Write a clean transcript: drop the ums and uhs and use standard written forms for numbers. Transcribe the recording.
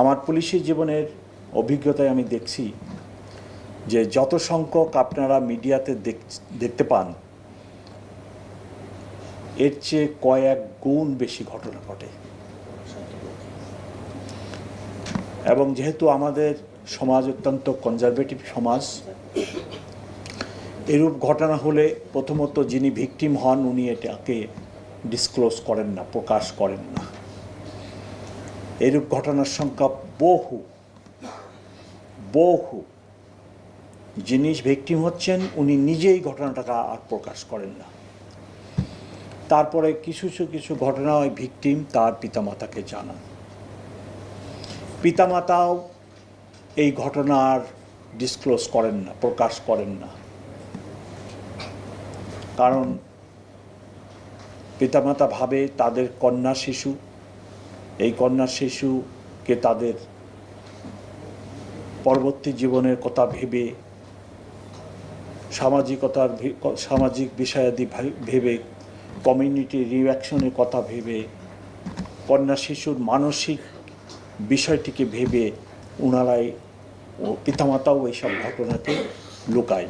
আমার পুলিশি জীবনের অভিজ্ঞতায় আমি দেখছি যে যত সংখ্যক আপনারা মিডিয়াতে দেখতে পান এর চেয়ে কয়েক গুণ বেশি ঘটনা ঘটে। এবং যেহেতু আমাদের সমাজ অত্যন্ত কনজারভেটিভ সমাজ, এরূপ ঘটনা হলে প্রথমত যিনি ভিকটিম হন উনি এটাকে ডিসক্লোজ করেন না, প্রকাশ করেন না। এরূপ ঘটনার সংখ্যা বহু বহু। যিনি ভিকটিম হচ্ছেন উনি নিজেই ঘটনাটাকে আর প্রকাশ করেন না। তারপরে কিছু কিছু ঘটনা ওই ভিকটিম তার পিতামাতাকে জানান, পিতামাতাও এই ঘটনার ডিসক্লোজ করেন না, প্রকাশ করেন না। কারণ পিতামাতা ভাবে তাদের কন্যা শিশু, এই কন্যা শিশুকে তাদের পরবর্তী জীবনের কথা ভেবে, সামাজিক বিষয়াদি ভেবে, কমিউনিটি রিঅ্যাকশনের কথা ভেবে, কন্যা শিশুর মানসিক বিষয়টিকে ভেবে ওনারাই পিতামাতাও এইসব ঘটনাকে লুকায়।